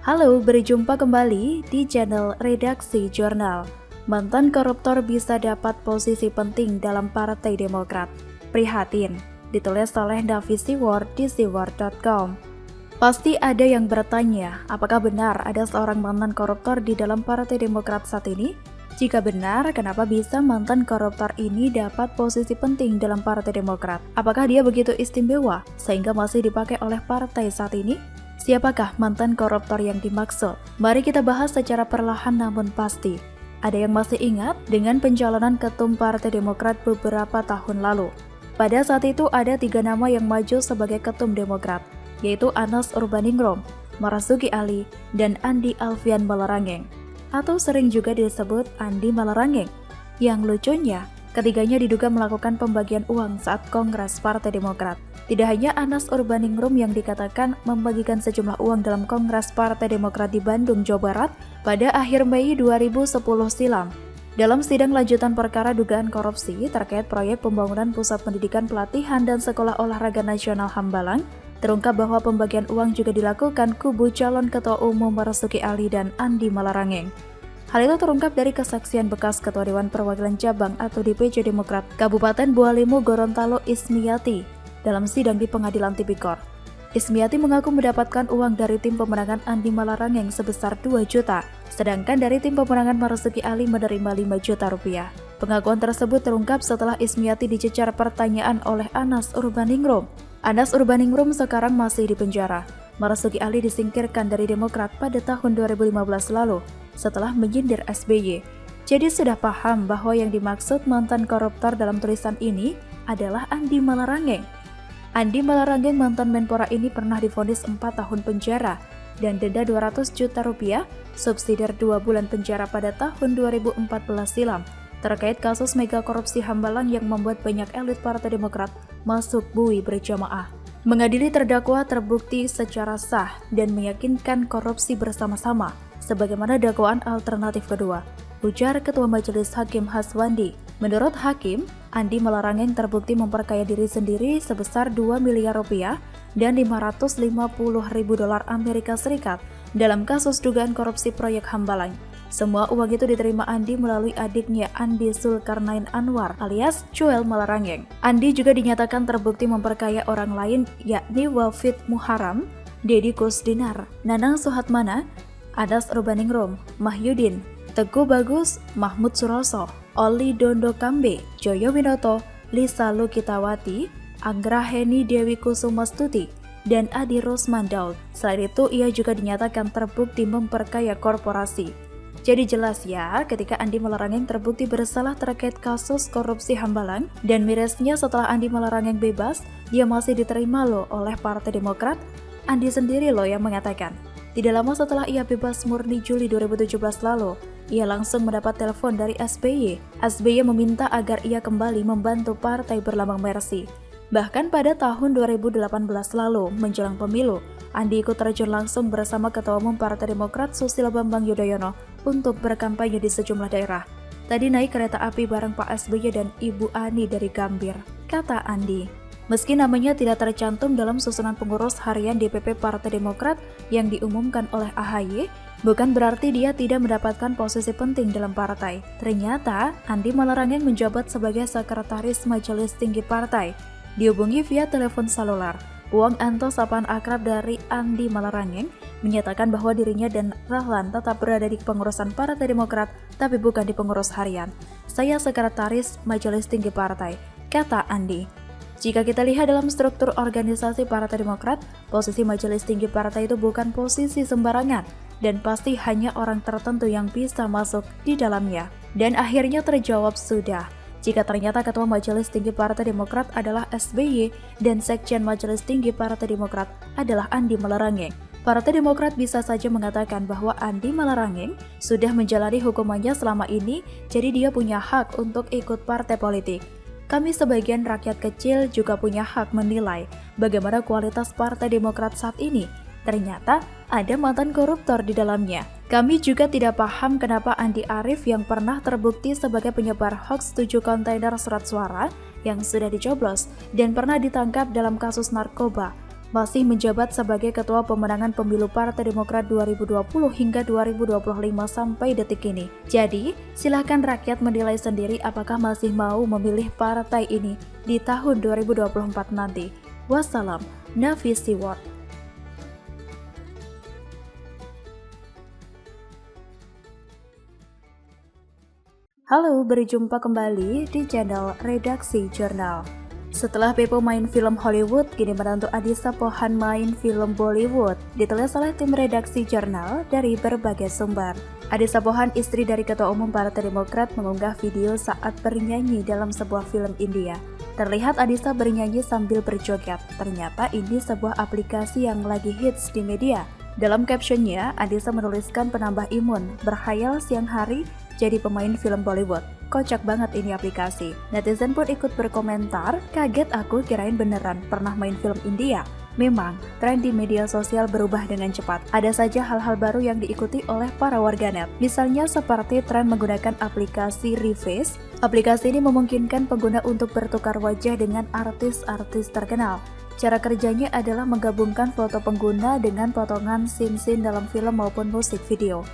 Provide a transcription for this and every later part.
Halo, berjumpa kembali di channel Redaksi Jurnal. Mantan koruptor bisa dapat posisi penting dalam Partai Demokrat. Prihatin, ditulis oleh Davi Siward di siward.com. Pasti ada yang bertanya, apakah benar ada seorang mantan koruptor di dalam Partai Demokrat saat ini? Jika benar, kenapa bisa mantan koruptor ini dapat posisi penting dalam Partai Demokrat? Apakah dia begitu istimewa sehingga masih dipakai oleh partai saat ini? Siapakah mantan koruptor yang dimaksud? Mari kita bahas secara perlahan namun pasti. Ada yang masih ingat dengan pencalonan ketum Partai Demokrat beberapa tahun lalu? Pada saat itu ada 3 nama yang maju sebagai ketum Demokrat, yaitu Anas Urbaningrum, Marzuki Ali, dan Andi Alfian Malarangeng, atau sering juga disebut Andi Malarangeng. Yang lucunya, ketiganya diduga melakukan pembagian uang saat Kongres Partai Demokrat. Tidak hanya Anas Urbaningrum yang dikatakan membagikan sejumlah uang dalam Kongres Partai Demokrat di Bandung, Jawa Barat pada akhir Mei 2010 silam. Dalam sidang lanjutan perkara dugaan korupsi terkait proyek pembangunan Pusat Pendidikan Pelatihan dan Sekolah Olahraga Nasional Hambalang, terungkap bahwa pembagian uang juga dilakukan kubu calon Ketua Umum Marzuki Ali dan Andi Malarangeng. Hal itu terungkap dari kesaksian bekas Ketua Dewan Perwakilan Cabang atau DPC Demokrat Kabupaten Bualimu Gorontalo Ismiati dalam sidang di Pengadilan Tipikor. Ismiati mengaku mendapatkan uang dari tim pemenangan Andi Malarangeng sebesar 2 juta, sedangkan dari tim pemenangan Marzuki Ali menerima 5 juta rupiah. Pengakuan tersebut terungkap setelah Ismiati dicecar pertanyaan oleh Anas Urbaningrum. Anas Urbaningrum sekarang masih di penjara. Marzuki Ali disingkirkan dari Demokrat pada tahun 2015 lalu setelah menyindir SBY. Jadi sudah paham bahwa yang dimaksud mantan koruptor dalam tulisan ini adalah Andi Malarangeng. Andi Malarangeng mantan Menpora ini pernah divonis 4 tahun penjara dan denda 200 juta rupiah, subsidiar 2 bulan penjara pada tahun 2014 silam terkait kasus mega korupsi Hambalang yang membuat banyak elit Partai Demokrat masuk bui berjamaah. Mengadili terdakwa terbukti secara sah dan meyakinkan korupsi bersama-sama, sebagaimana dakwaan alternatif kedua, ujar Ketua Majelis Hakim Haswandi. Menurut Hakim, Andi Malarangeng terbukti memperkaya diri sendiri sebesar 2 miliar rupiah dan 550 ribu dolar Amerika Serikat dalam kasus dugaan korupsi proyek Hambalang. Semua uang itu diterima Andi melalui adiknya Andi Zulkarnain Anwar alias Joel Malarangeng. Andi juga dinyatakan terbukti memperkaya orang lain yakni Wafid Muharam, Dedi Kusdinar, Nanang Suhatmana, Anas Urbaningrum, Mahyudin, Teguh Bagus, Mahmud Suroso, Oli Dondo Kambe, Joyo Winoto, Lisa Lukitawati, Anggraheni Dewi Kusumastuti, dan Adi Rosman Daud. Selain itu, ia juga dinyatakan terbukti memperkaya korporasi. Jadi jelas ya, ketika Andi Malarangeng terbukti bersalah terkait kasus korupsi Hambalang dan mirisnya setelah Andi Malarangeng bebas, dia masih diterima loh oleh Partai Demokrat. Andi sendiri loh yang mengatakan, tidak lama setelah ia bebas murni Juli 2017 lalu, ia langsung mendapat telepon dari SBY. SBY meminta agar ia kembali membantu partai berlambang Mercy. Bahkan pada tahun 2018 lalu, menjelang pemilu, Andi ikut terjun langsung bersama Ketua Umum Partai Demokrat Susilo Bambang Yudhoyono untuk berkampanye di sejumlah daerah. Tadi naik kereta api bareng Pak SBY dan Ibu Ani dari Gambir, kata Andi. Meski namanya tidak tercantum dalam susunan pengurus harian DPP Partai Demokrat yang diumumkan oleh AHY, bukan berarti dia tidak mendapatkan posisi penting dalam partai. Ternyata, Andi Malarangeng menjabat sebagai sekretaris Majelis Tinggi Partai. Dihubungi via telepon seluler, Uang Anto, sapaan akrab dari Andi Malarangeng, menyatakan bahwa dirinya dan Rahlan tetap berada di pengurusan Partai Demokrat, tapi bukan di pengurus harian. Saya sekretaris Majelis Tinggi Partai, kata Andi. Jika kita lihat dalam struktur organisasi Partai Demokrat, posisi Majelis Tinggi Partai itu bukan posisi sembarangan, dan pasti hanya orang tertentu yang bisa masuk di dalamnya. Dan akhirnya terjawab sudah. Jika ternyata Ketua Majelis Tinggi Partai Demokrat adalah SBY dan Sekjen Majelis Tinggi Partai Demokrat adalah Andi Malarangeng, Partai Demokrat bisa saja mengatakan bahwa Andi Malarangeng sudah menjalani hukumannya selama ini, jadi dia punya hak untuk ikut partai politik. Kami sebagian rakyat kecil juga punya hak menilai bagaimana kualitas Partai Demokrat saat ini. Ternyata ada mantan koruptor di dalamnya. Kami juga tidak paham kenapa Andi Arief yang pernah terbukti sebagai penyebar hoax 7 kontainer surat suara yang sudah dicoblos dan pernah ditangkap dalam kasus narkoba masih menjabat sebagai Ketua Pemenangan Pemilu Partai Demokrat 2020 hingga 2025 sampai detik ini. Jadi, silahkan rakyat menilai sendiri apakah masih mau memilih partai ini di tahun 2024 nanti. Wassalam, Nafisi Ward. Halo, berjumpa kembali di channel Redaksi Jurnal. Setelah Pepo main film Hollywood, kini menantu Adisa Pohan main film Bollywood, ditulis oleh tim Redaksi Jurnal dari berbagai sumber. Adisa Pohan, istri dari Ketua Umum Partai Demokrat, mengunggah video saat bernyanyi dalam sebuah film India. Terlihat Adisa bernyanyi sambil berjoget. Ternyata ini sebuah aplikasi yang lagi hits di media. Dalam captionnya, Adisa menuliskan penambah imun, berkhayal siang hari jadi pemain film Bollywood. Kocak banget ini aplikasi. Netizen pun ikut berkomentar, kaget aku kirain beneran pernah main film India. Memang, tren di media sosial berubah dengan cepat. Ada saja hal-hal baru yang diikuti oleh para warganet. Misalnya seperti tren menggunakan aplikasi Reface. Aplikasi ini memungkinkan pengguna untuk bertukar wajah dengan artis-artis terkenal. Cara kerjanya adalah menggabungkan foto pengguna dengan potongan scene-scene dalam film maupun musik video.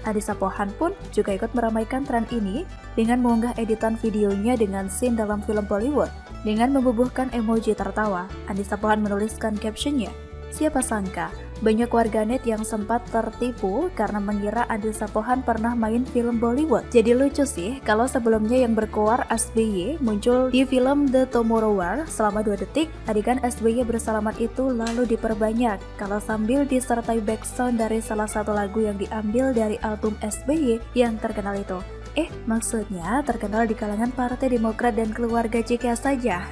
Adisa Pohan pun juga ikut meramaikan tren ini dengan mengunggah editan videonya dengan scene dalam film Bollywood. Dengan membubuhkan emoji tertawa, Adisa Pohan menuliskan captionnya, "Siapa sangka, banyak warganet yang sempat tertipu karena mengira Adisa Pohan pernah main film Bollywood." Jadi lucu sih, kalau sebelumnya yang berkoar SBY muncul di film The Tomorrow War selama 2 detik, adegan SBY bersalaman itu lalu diperbanyak kalau sambil disertai backsound dari salah satu lagu yang diambil dari album SBY yang terkenal itu. Maksudnya terkenal di kalangan Partai Demokrat dan keluarga JK saja.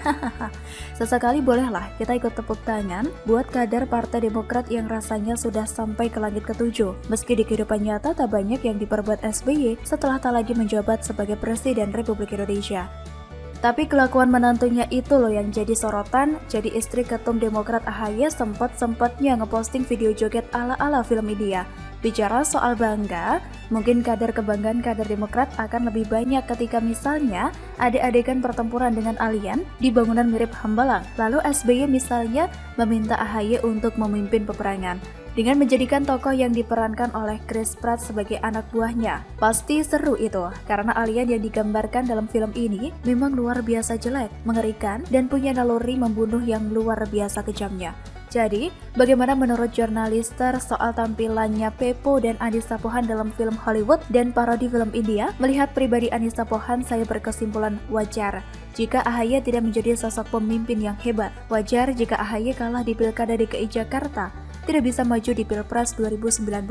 Sesekali bolehlah kita ikut tepuk tangan buat kader Partai Demokrat yang rasanya sudah sampai ke langit ketujuh. Meski di kehidupan nyata tak banyak yang diperbuat SBY setelah tak lagi menjabat sebagai Presiden Republik Indonesia. Tapi kelakuan menantunya itu loh yang jadi sorotan. Jadi istri Ketum Demokrat AHY sempat-sempatnya ngeposting video joget ala-ala film India. Bicara soal bangga, mungkin kadar kebanggaan kader Demokrat akan lebih banyak ketika misalnya ada adegan pertempuran dengan alien di bangunan mirip Hambalang. Lalu SBY misalnya meminta AHY untuk memimpin peperangan dengan menjadikan tokoh yang diperankan oleh Chris Pratt sebagai anak buahnya. Pasti seru itu, karena alien yang digambarkan dalam film ini memang luar biasa jelek, mengerikan, dan punya naluri membunuh yang luar biasa kejamnya. Jadi, bagaimana menurut jurnalister soal tampilannya Pepo dan Adisa Pohan dalam film Hollywood dan parodi film India? Melihat pribadi Adisa Pohan, saya berkesimpulan wajar jika AHY tidak menjadi sosok pemimpin yang hebat. Wajar jika AHY kalah di Pilkada DKI Jakarta, tidak bisa maju di Pilpres 2019,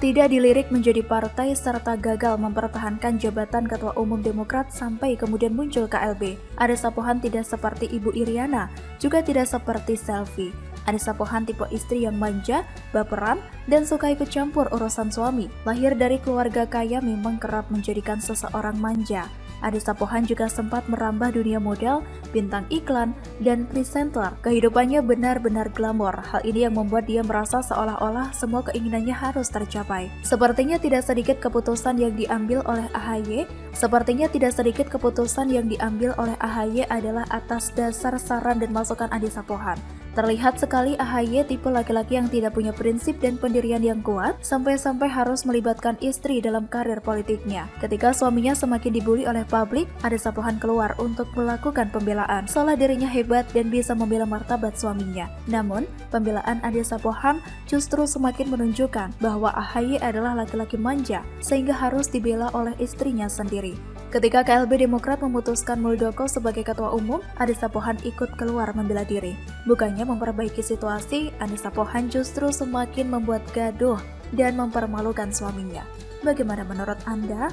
tidak dilirik menjadi partai, serta gagal mempertahankan jabatan Ketua Umum Demokrat sampai kemudian muncul KLB. Adisa Pohan tidak seperti Ibu Iriana, juga tidak seperti Selfie. Adisa Pohan tipe istri yang manja, baperan, dan suka ikut campur urusan suami. Lahir dari keluarga kaya memang kerap menjadikan seseorang manja. Adisa Pohan juga sempat merambah dunia model, bintang iklan, dan presenter. Kehidupannya benar-benar glamor. Hal ini yang membuat dia merasa seolah-olah semua keinginannya harus tercapai. Sepertinya tidak sedikit keputusan yang diambil oleh AHY adalah atas dasar saran dan masukan Adisa Pohan. Terlihat sekali AHY tipe laki-laki yang tidak punya prinsip dan pendirian yang kuat, sampai-sampai harus melibatkan istri dalam karir politiknya. Ketika suaminya semakin dibully oleh publik, Adisa Pohan keluar untuk melakukan pembelaan, seolah dirinya hebat dan bisa membela martabat suaminya. Namun, pembelaan Adisa Pohan justru semakin menunjukkan bahwa AHY adalah laki-laki manja, sehingga harus dibela oleh istrinya sendiri. Ketika KLB Demokrat memutuskan Muldoko sebagai ketua umum, Adisa Pohan ikut keluar membela diri. Bukannya memperbaiki situasi, Adisa Pohan justru semakin membuat gaduh dan mempermalukan suaminya. Bagaimana menurut Anda?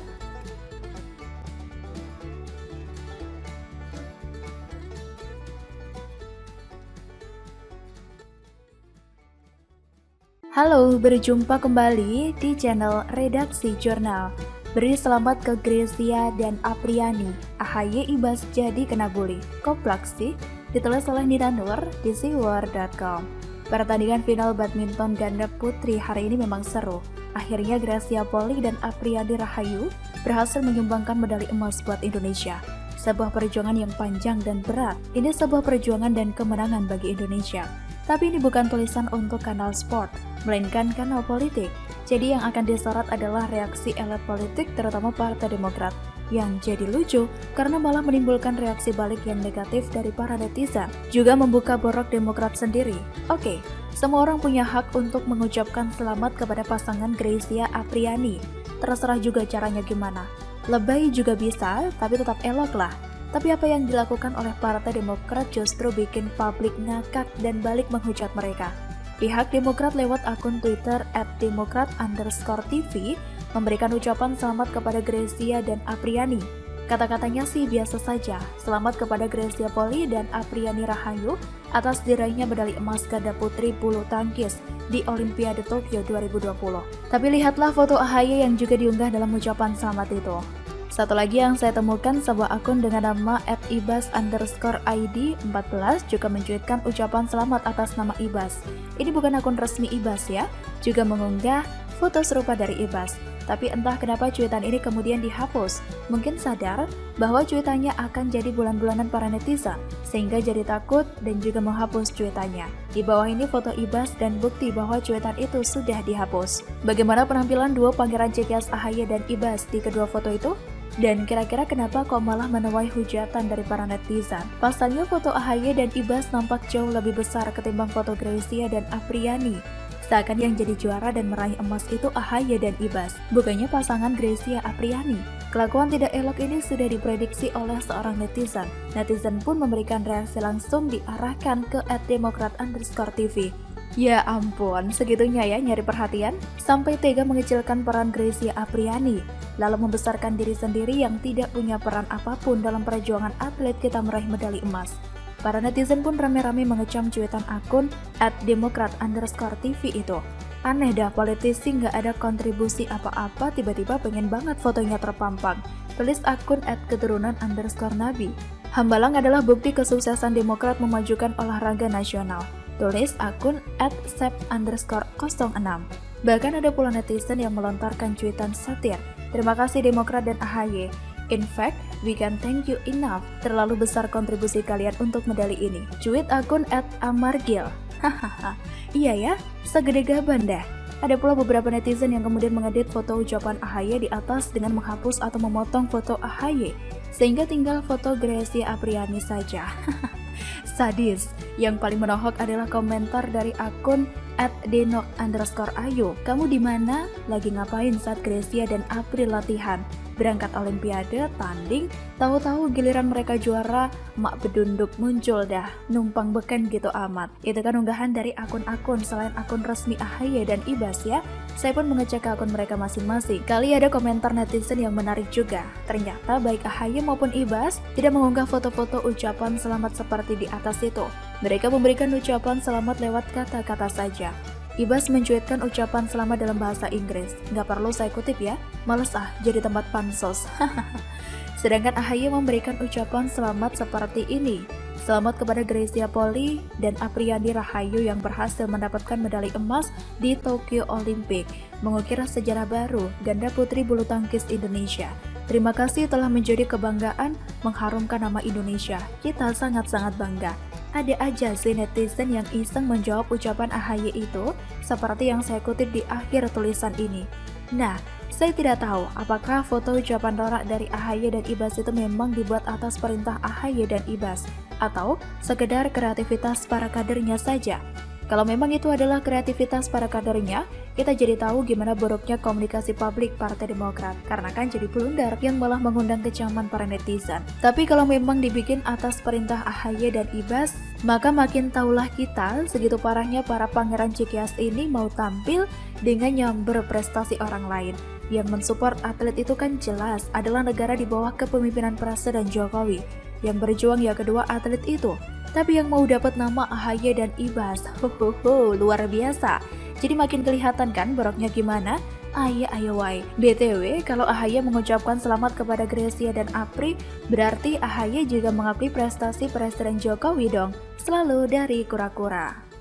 Halo, berjumpa kembali di channel Redaksi Jurnal. Beri selamat ke Grecia dan Apriani. AHY Ibas jadi kena bully. Koplak sih? Ditulis oleh Nina Nur di siwar.com. Pertandingan final badminton ganda putri hari ini memang seru. Akhirnya Gracia Poli dan Apriani Rahayu berhasil menyumbangkan medali emas buat Indonesia. Sebuah perjuangan yang panjang dan berat. Ini sebuah perjuangan dan kemenangan bagi Indonesia. Tapi ini bukan tulisan untuk kanal sport, melainkan kanal politik. Jadi yang akan disorot adalah reaksi elit politik terutama Partai Demokrat. Yang jadi lucu karena malah menimbulkan reaksi balik yang negatif dari para netizen. Juga membuka borok Demokrat sendiri. Oke, semua orang punya hak untuk mengucapkan selamat kepada pasangan Greysia Apriani. Terserah juga caranya gimana. Lebay juga bisa, tapi tetap elok lah. Tapi apa yang dilakukan oleh Partai Demokrat justru bikin publik ngakak dan balik menghujat mereka. Pihak Demokrat lewat akun Twitter @demokrat_tv memberikan ucapan selamat kepada Greysia dan Apriani. Kata-katanya sih biasa saja, selamat kepada Greysia Poli dan Apriani Rahayu atas diraihnya medali emas ganda putri bulu tangkis di Olimpiade Tokyo 2020. Tapi lihatlah foto AHY yang juga diunggah dalam ucapan selamat itu. Satu lagi yang saya temukan, sebuah akun dengan nama @ibas_id14 juga mencuitkan ucapan selamat atas nama Ibas. Ini bukan akun resmi Ibas ya, juga mengunggah foto serupa dari Ibas. Tapi entah kenapa cuitan ini kemudian dihapus. Mungkin sadar bahwa cuitannya akan jadi bulan-bulanan para netizen, sehingga jadi takut dan juga menghapus cuitannya. Di bawah ini foto Ibas dan bukti bahwa cuitan itu sudah dihapus. Bagaimana penampilan duo Pangeran Cekias AHY dan Ibas di kedua foto itu? Dan kira-kira kenapa kok malah menuai hujatan dari para netizen? Pasalnya foto AHY dan Ibas nampak jauh lebih besar ketimbang foto Greysia dan Apriani. Seakan yang jadi juara dan meraih emas itu AHY dan Ibas, bukannya pasangan Greysia Apriani. Kelakuan tidak elok ini sudah diprediksi oleh seorang netizen. Netizen pun memberikan reaksi langsung diarahkan ke @demokrat_tv. Ya ampun, segitunya ya nyari perhatian? Sampai tega mengecilkan peran Greysia Apriani, lalu membesarkan diri sendiri yang tidak punya peran apapun dalam perjuangan atlet kita meraih medali emas. Para netizen pun rame-rame mengecam cuitan akun @demokrat_tv itu. Aneh dah, politisi nggak ada kontribusi apa-apa tiba-tiba pengen banget fotonya terpampang. Tulis akun @keturunan_nabi. Hambalang adalah bukti kesuksesan Demokrat memajukan olahraga nasional. Tulis akun @sep_06. Bahkan ada pula netizen yang melontarkan cuitan satir. Terima kasih Demokrat dan AHY. In fact, we can thank you enough. Terlalu besar kontribusi kalian untuk medali ini. Cuit akun @amargil. Hahaha. Iya ya, segede gaban dah. Ada pula beberapa netizen yang kemudian mengedit foto ucapan AHY di atas dengan menghapus atau memotong foto AHY, sehingga tinggal foto Greysia Apriani saja. Sadis. Yang paling menohok adalah komentar dari akun @denok_ayu. Kamu di mana? Lagi ngapain saat Greysia dan April latihan? Berangkat Olimpiade, tanding, tahu-tahu giliran mereka juara, mak bedunduk muncul dah, numpang beken gitu amat. Itu kan unggahan dari akun-akun selain akun resmi AHY dan Ibas ya. Saya pun mengecek ke akun mereka masing-masing. Kali ada komentar netizen yang menarik juga. Ternyata baik AHY maupun Ibas tidak mengunggah foto-foto ucapan selamat seperti di atas itu. Mereka memberikan ucapan selamat lewat kata-kata saja. Ibas mencuitkan ucapan selamat dalam bahasa Inggris. Nggak perlu saya kutip ya, males jadi tempat pansos. Sedangkan AHY memberikan ucapan selamat seperti ini. Selamat kepada Greysia Poli dan Apriani Rahayu yang berhasil mendapatkan medali emas di Tokyo Olympic, mengukir sejarah baru ganda putri bulu tangkis Indonesia. Terima kasih telah menjadi kebanggaan mengharumkan nama Indonesia. Kita sangat-sangat bangga. Ada aja sih netizen yang iseng menjawab ucapan AHY itu, seperti yang saya kutip di akhir tulisan ini. Nah, saya tidak tahu apakah foto ucapan norak dari AHY dan Ibas itu memang dibuat atas perintah AHY dan Ibas, atau sekedar kreativitas para kadernya saja. Kalau memang itu adalah kreativitas para kadernya, kita jadi tahu gimana buruknya komunikasi publik Partai Demokrat, karena kan jadi blunder yang malah mengundang kecaman para netizen. Tapi kalau memang dibikin atas perintah AHY dan Ibas, maka makin tahulah kita segitu parahnya para pangeran Cekias ini mau tampil dengan nyamber prestasi orang lain. Yang mensupport atlet itu kan jelas adalah negara di bawah kepemimpinan Presiden Jokowi. Yang berjuang ya kedua atlet itu. Tapi yang mau dapat nama AHY dan Ibas, luar biasa. Jadi makin kelihatan kan boroknya gimana? Ayo wai. BTW, kalau AHY mengucapkan selamat kepada Greysia dan Apri, berarti AHY juga mengakui prestasi Presiden Jokowi dong. Selalu dari kura-kura.